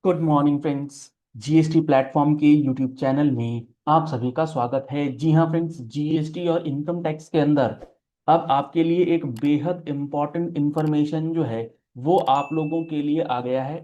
Good morning friends. GST platform के YouTube channel में आप सभी का स्वागत है। जी हाँ फ्रेंड्स, जीएसटी और इनकम टैक्स के अंदर अब आपके लिए एक बेहद इम्पॉर्टेंट इंफॉर्मेशन जो है वो आप लोगों के लिए आ गया है।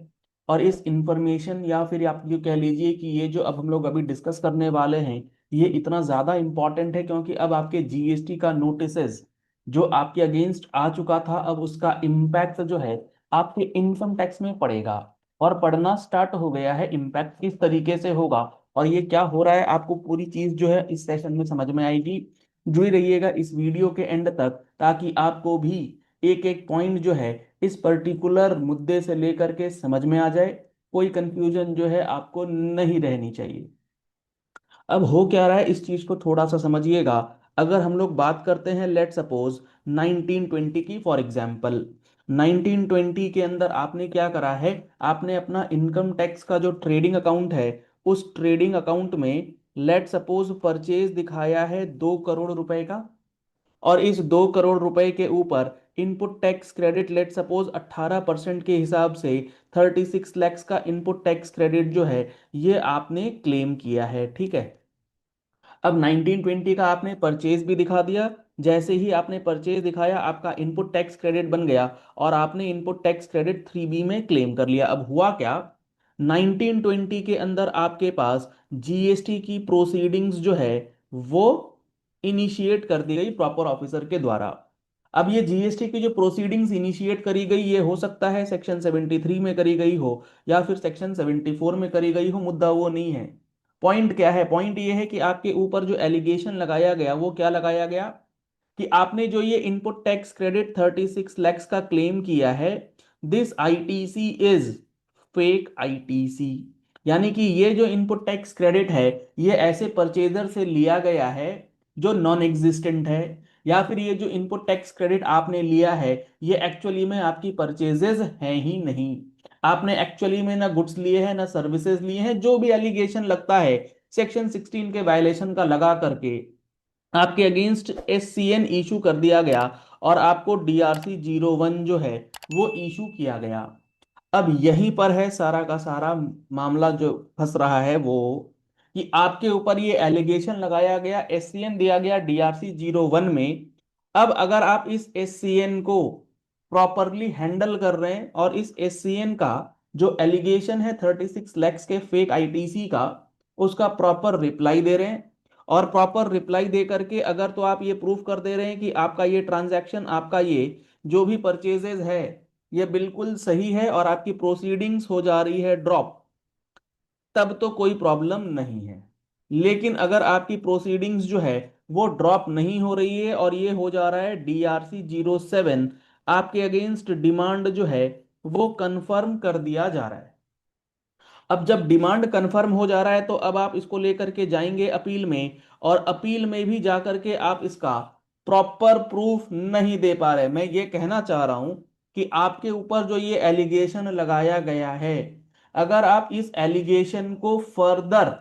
और इस इंफॉर्मेशन या फिर आप ये कह लीजिए कि ये जो अब हम लोग अभी डिस्कस करने वाले हैं ये इतना ज़्यादा इम्पॉर्टेंट है क्योंकि अब आपके जीएसटी का नोटिसेस जो आपके अगेंस्ट आ चुका था, अब उसका इम्पैक्ट जो है आपके इनकम टैक्स में पड़ेगा और पढ़ना स्टार्ट हो गया है। इम्पैक्ट किस तरीके से होगा और ये क्या हो रहा है आपको पूरी चीज जो है इस सेशन में समझ में आएगी। जुड़े रहिएगा इस वीडियो के एंड तक ताकि आपको भी एक एक पॉइंट जो है इस पर्टिकुलर मुद्दे से लेकर के समझ में आ जाए। कोई कंफ्यूजन जो है आपको नहीं रहनी चाहिए। अब हो क्या रहा है इस चीज को थोड़ा सा समझिएगा। अगर हम लोग बात करते हैं लेट सपोज 1920 की, फॉर एग्जांपल 1920 के अंदर आपने क्या करा है, आपने अपना इनकम टैक्स का जो ट्रेडिंग अकाउंट है उस ट्रेडिंग अकाउंट में लेट सपोज परचेज दिखाया है 2 करोड़ रुपए का। और इस 2 करोड़ रुपए के ऊपर input tax credit let suppose 18% के हिसाब से 36 लैक्स का इनपुट टैक्स क्रेडिट जो है ये आपने क्लेम किया है। ठीक है, अब 1920 का आपने परचेज भी दिखा दिया। जैसे ही आपने परचेज दिखाया आपका इनपुट टैक्स क्रेडिट बन गया और आपने इनपुट टैक्स क्रेडिट 3B में क्लेम कर लिया। अब हुआ क्या, 1920 के अंदर आपके पास जीएसटी की प्रोसीडिंग्स जो है वो इनिशिएट कर दी गई प्रॉपर ऑफिसर के द्वारा। अब ये जीएसटी की जो प्रोसीडिंग्स इनिशिएट करी गई ये हो सकता है सेक्शन 73 में करी गई हो या फिर सेक्शन 74 में करी गई हो, मुद्दा वो नहीं है। पॉइंट क्या है, पॉइंट ये है कि आपके ऊपर जो एलिगेशन लगाया गया वो क्या लगाया गया कि आपने जो ये इनपुट टैक्स क्रेडिट 36 लैक्स का क्लेम किया है, this ITC is fake ITC. यानी कि ये जो इनपुट टैक्स क्रेडिट है ये ऐसे परचेजर से लिया गया है जो नॉन एग्जिस्टेंट है, या फिर ये जो इनपुट टैक्स क्रेडिट आपने लिया है ये एक्चुअली में आपकी परचेजेस हैं ही नहीं। आपने एक्चुअली में ना गुड्स लिए हैं ना सर्विसेज लिए हैं, जो भी एलिगेशन लगता है सेक्शन 16 के वायलेशन का लगा करके आपके अगेंस्ट एससीएन इशू कर दिया गया और आपको DRC-01 जो है वो इशू किया गया। अब यहीं पर है सारा का सारा मामला जो फंस रहा है वो कि आपके ऊपर ये एलिगेशन लगाया गया, एससीएन दिया गया DRC-01 में। अब अगर आप इस एससीएन को प्रॉपरली हैंडल कर रहे हैं और इस एससीएन का जो एलिगेशन है 36 लैक्स के फेक आईटीसी का उसका प्रॉपर रिप्लाई दे रहे हैं और प्रॉपर रिप्लाई दे करके अगर तो आप ये प्रूफ कर दे रहे हैं कि आपका ये ट्रांजैक्शन, आपका ये जो भी परचेजेज है ये बिल्कुल सही है और आपकी प्रोसीडिंग्स हो जा रही है ड्रॉप, तब तो कोई प्रॉब्लम नहीं है। लेकिन अगर आपकी प्रोसीडिंग्स जो है वो ड्रॉप नहीं हो रही है और ये हो जा रहा है DRC-07, आपके अगेंस्ट डिमांड जो है वो कंफर्म कर दिया जा रहा है। अब जब डिमांड कंफर्म हो जा रहा है तो अब आप इसको लेकर के जाएंगे अपील में, और अपील में भी जाकर के आप इसका प्रॉपर प्रूफ नहीं दे पा रहे। मैं ये कहना चाह रहा हूं कि आपके ऊपर जो ये एलिगेशन लगाया गया है, अगर आप इस एलिगेशन को फर्दर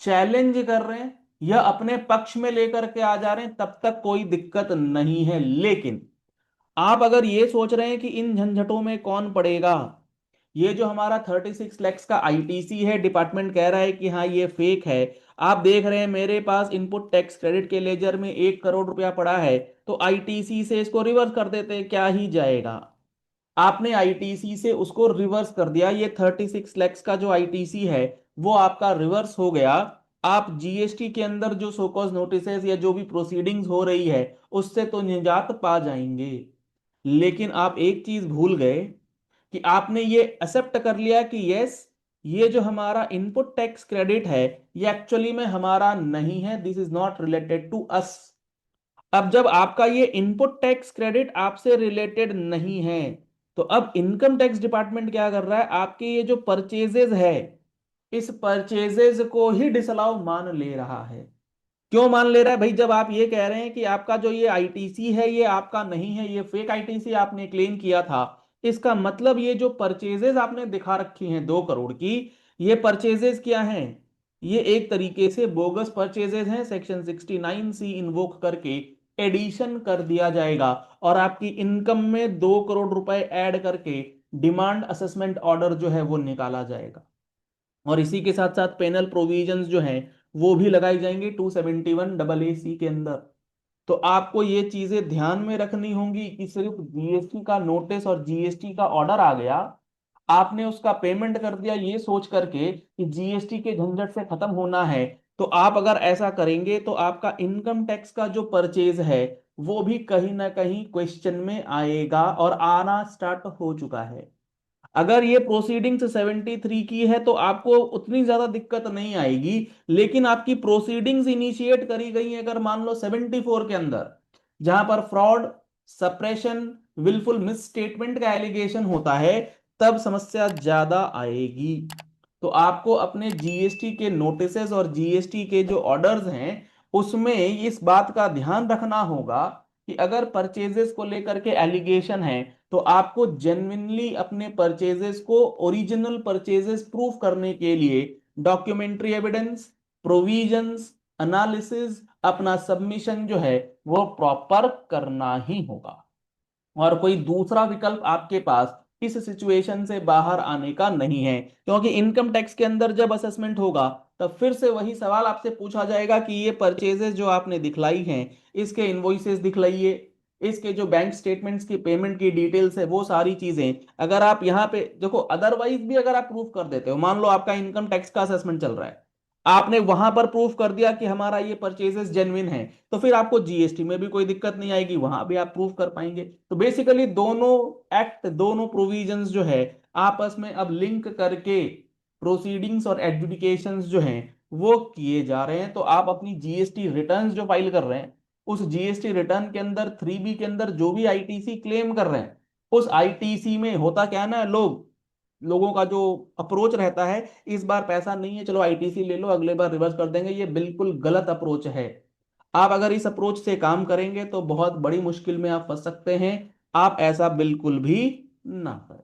चैलेंज कर रहे हैं या अपने पक्ष में लेकर के आ जा रहे हैं तब तक कोई दिक्कत नहीं है। लेकिन आप अगर ये सोच रहे हैं कि इन झंझटों में कौन पड़ेगा, ये जो हमारा 36 लैक्स का आईटीसी है डिपार्टमेंट कह रहा है कि हाँ ये फेक है। आप देख रहे हैं मेरे पास इनपुट टैक्स क्रेडिट के लेजर में 1 करोड़ रुपया पड़ा है, तो आईटीसी से इसको रिवर्स कर देते हैं, क्या ही जाएगा। आपने आईटीसी से उसको रिवर्स कर दिया, ये 36 लैक्स का जो आईटीसी है वो आपका रिवर्स हो गया। आप जीएसटी के अंदर जो सोकॉज नोटिसेस या जो भी प्रोसीडिंग्स हो रही है उससे तो निजात पा जाएंगे। लेकिन आप एक चीज भूल गए कि आपने ये एक्सेप्ट कर लिया कि यस ये जो हमारा इनपुट टैक्स क्रेडिट है ये एक्चुअली में हमारा नहीं है, this is not related to us. अब जब आपका ये इनपुट टैक्स क्रेडिट आपसे रिलेटेड नहीं है तो अब इनकम टैक्स डिपार्टमेंट क्या कर रहा है, आपके ये जो परचेजेज है इस परचेजेज को ही डिसअलाउ मान ले रहा है। क्यों मान ले रहा है भाई, जब आप ये कह रहे हैं कि आपका जो ये आईटीसी है ये आपका नहीं है, ये फेक आईटीसी आपने क्लेम किया था, इसका मतलब ये जो परचेजेस आपने दिखा रखी हैं 2 करोड़ की, ये परचेजेस क्या हैं, ये एक तरीके से बोगस परचेजेस हैं। सेक्शन 69C इन्वोक करके एडिशन कर दिया जाएगा और आपकी इनकम में 2 करोड़ रुपए ऐड करके डिमांड असेसमेंट ऑर्डर जो है वो निकाला जाएगा। और इसी के साथ साथ पेनल प्रोविजंस जो हैं वो भी लगाई जाएंगी 271 AA के अंदर। तो आपको ये चीजें ध्यान में रखनी होंगी कि सिर्फ जीएसटी का नोटिस और जीएसटी का ऑर्डर आ गया, आपने उसका पेमेंट कर दिया ये सोच करके कि जीएसटी के झंझट से खत्म होना है, तो आप अगर ऐसा करेंगे तो आपका इनकम टैक्स का जो परचेज है वो भी कहीं ना कहीं क्वेश्चन में आएगा और आना स्टार्ट हो चुका है। अगर ये प्रोसीडिंग्स 73 की है तो आपको उतनी ज्यादा दिक्कत नहीं आएगी, लेकिन आपकी प्रोसीडिंग्स इनिशिएट करी गई है अगर मान लो 74 के अंदर, जहां पर fraud, suppression, wilful misstatement का एलिगेशन होता है, तब समस्या ज्यादा आएगी। तो आपको अपने जीएसटी के नोटिसेस और जीएसटी के जो ऑर्डर्स हैं उसमें इस बात का ध्यान रखना होगा कि अगर परचेजेस को लेकर के एलिगेशन है तो आपको जेन्युइनली अपने परचेजेस को ओरिजिनल परचेजेस प्रूफ करने के लिए डॉक्यूमेंट्री एविडेंस, प्रोविजंस, एनालिसिस, अपना सबमिशन जो है वो प्रॉपर करना ही होगा। और कोई दूसरा विकल्प आपके पास इस सिचुएशन से बाहर आने का नहीं है, क्योंकि इनकम टैक्स के अंदर जब असेसमेंट होगा तब फिर से वही सवाल आपसे पूछा जाएगा कि ये परचेजेस जो आपने दिखलाई हैं इसके इनवॉइसेस दिखलाइए, इसके जो बैंक स्टेटमेंट्स की पेमेंट की डिटेल्स है वो सारी चीजें। अगर आप यहाँ पे देखो, अदरवाइज भी अगर आप प्रूफ कर देते हो, मान लो आपका इनकम टैक्स का असेसमेंट चल रहा है, आपने वहां पर प्रूफ कर दिया कि हमारा ये परचेजेस जेन्युइन है, तो फिर आपको जीएसटी में भी कोई दिक्कत नहीं आएगी, वहां भी आप प्रूफ कर पाएंगे। तो बेसिकली दोनों एक्ट, दोनों प्रोविजंस जो है आपस में अब लिंक करके प्रोसीडिंग्स और एडजुडिकेशंस जो हैं वो किए जा रहे हैं। तो आप अपनी जीएसटी रिटर्न्स जो फाइल कर रहे हैं, उस जीएसटी रिटर्न के अंदर 3B के अंदर जो भी आईटीसी क्लेम कर रहे हैं, उस आईटीसी में होता क्या है ना, लोगों का जो अप्रोच रहता है, इस बार पैसा नहीं है चलो आईटीसी ले लो अगले बार रिवर्स कर देंगे, ये बिल्कुल गलत अप्रोच है। आप अगर इस अप्रोच से काम करेंगे तो बहुत बड़ी मुश्किल में आप फंस सकते हैं। आप ऐसा बिल्कुल भी ना करें।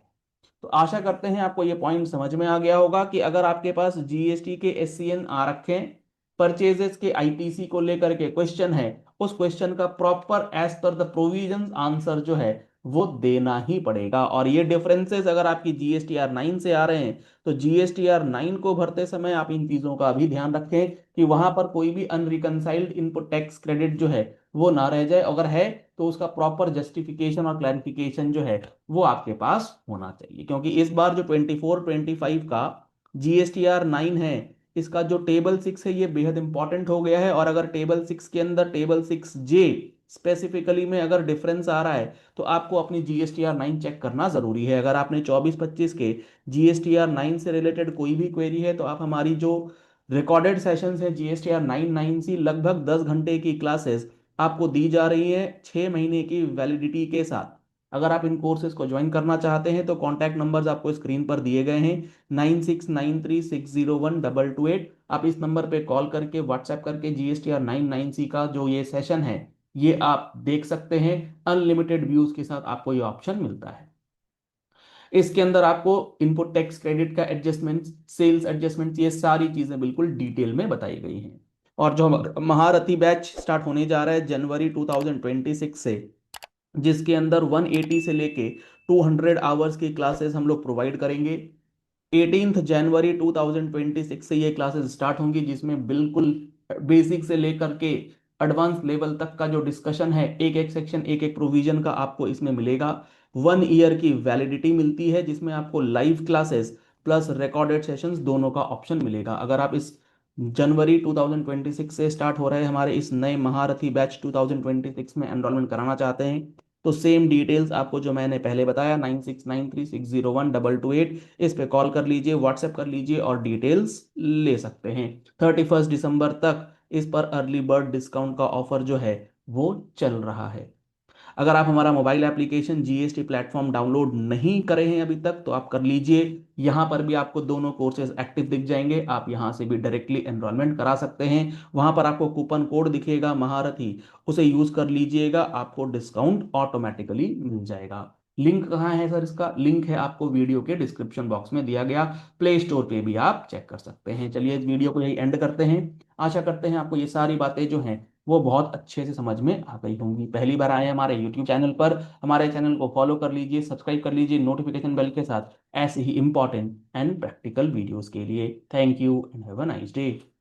तो आशा करते हैं आपको ये पॉइंट समझ में आ गया होगा कि अगर आपके पास जीएसटी के एससीएन आ रखे हैं, परचेजेस के आईटीसी को लेकर के क्वेश्चन है, उस क्वेश्चन का proper as per the provisions answer जो है वो देना ही पड़ेगा। और ये डिफरेंसेस अगर आपकी जीएसटीआर 9 से आ रहे हैं तो जीएसटीआर 9 को भरते समय आप इन चीजों का भी ध्यान रखें कि वहां पर कोई भी अनरिकंसाइल्ड इनपुट टैक्स क्रेडिट जो है वो ना रह जाए, अगर है तो उसका प्रॉपर जस्टिफिकेशन और क्लैरिफिकेशन जो है वो आपके पास होना चाहिए। क्योंकि इस बार जो 24-25 का जीएसटीआर 9 है, इसका जो टेबल 6 है ये बेहद इंपॉर्टेंट हो गया है। और अगर टेबल 6 के अंदर टेबल 6J स्पेसिफिकली में अगर डिफरेंस आ रहा है तो आपको अपनी जीएसटीआर 9 चेक करना जरूरी है। अगर आपने 24-25 के जीएसटीआर 9 से रिलेटेड कोई भी क्वेरी है तो आप हमारी जो रिकॉर्डेड सेशंस है जीएसटीआर 9 लगभग 10 घंटे की क्लासेस आपको दी जा रही है 6 महीने की वैलिडिटी के साथ। अगर आप इन कोर्सेज को ज्वाइन करना चाहते हैं तो कॉन्टैक्ट नंबर्स आपको स्क्रीन पर दिए गए हैं, 9693601228। आप इस नंबर पे कॉल करके व्हाट्सएप करके GSTR 9 9C का जो ये सेशन है ये आप देख सकते हैं। अनलिमिटेड व्यूज के साथ आपको ये ऑप्शन मिलता है। इसके अंदर आपको इनपुट टैक्स क्रेडिट का एडजस्टमेंट, सेल्स एडजस्टमेंट, ये सारी चीजें बिल्कुल डिटेल में बताई गई हैं। और जो महारथी बैच स्टार्ट होने जा रहा है जनवरी 2026 से, जिसके अंदर 180 से लेके 200 आवर्स की क्लासेस हम लोग प्रोवाइड करेंगे। 18 जनवरी 2026 से ये क्लासेस स्टार्ट होंगी, जिसमें बिल्कुल बेसिक से लेकर के एडवांस लेवल तक का जो डिस्कशन है, एक एक सेक्शन, एक एक प्रोविजन का आपको इसमें मिलेगा। 1 ईयर की वैलिडिटी मिलती है जिसमें आपको live classes plus recorded sessions दोनों का ऑप्शन मिलेगा। अगर आप इस जनवरी 2026 से स्टार्ट हो रहे हमारे इस नए महारथी बैच 2026 में एनरोलमेंट कराना चाहते हैं तो सेम डिटेल्स आपको जो मैंने पहले बताया 9693601228, इस पे कॉल कर लीजिए, व्हाट्सएप कर लीजिए और डिटेल्स ले सकते हैं। 31 दिसंबर तक इस पर अर्ली बर्ड डिस्काउंट का ऑफर जो है वो चल रहा है। अगर आप हमारा mobile application GST platform download नहीं करे हैं अभी तक तो आप कर लीजिए। यहाँ पर भी आपको दोनों कोर्सेज एक्टिव दिख जाएंगे, आप यहाँ से भी डायरेक्टली एनरोलमेंट करा सकते हैं। वहां पर आपको कूपन कोड दिखेगा महारथी, उसे यूज कर लीजिएगा, आपको डिस्काउंट ऑटोमेटिकली मिल जाएगा। लिंक कहाँ है सर? इसका लिंक है आपको वीडियो के डिस्क्रिप्शन बॉक्स में दिया गया, प्ले स्टोर पे भी आप चेक कर सकते हैं। चलिए इस वीडियो को यही एंड करते हैं। आशा करते हैं आपको ये सारी बातें जो हैं वो बहुत अच्छे से समझ में आ गई होंगी। पहली बार आए हैं हमारे यूट्यूब चैनल पर, हमारे चैनल को फॉलो कर लीजिए, सब्सक्राइब कर लीजिए नोटिफिकेशन बेल के साथ, ऐसे ही इंपॉर्टेंट एंड प्रैक्टिकल वीडियोस के लिए। Thank you and have a nice day.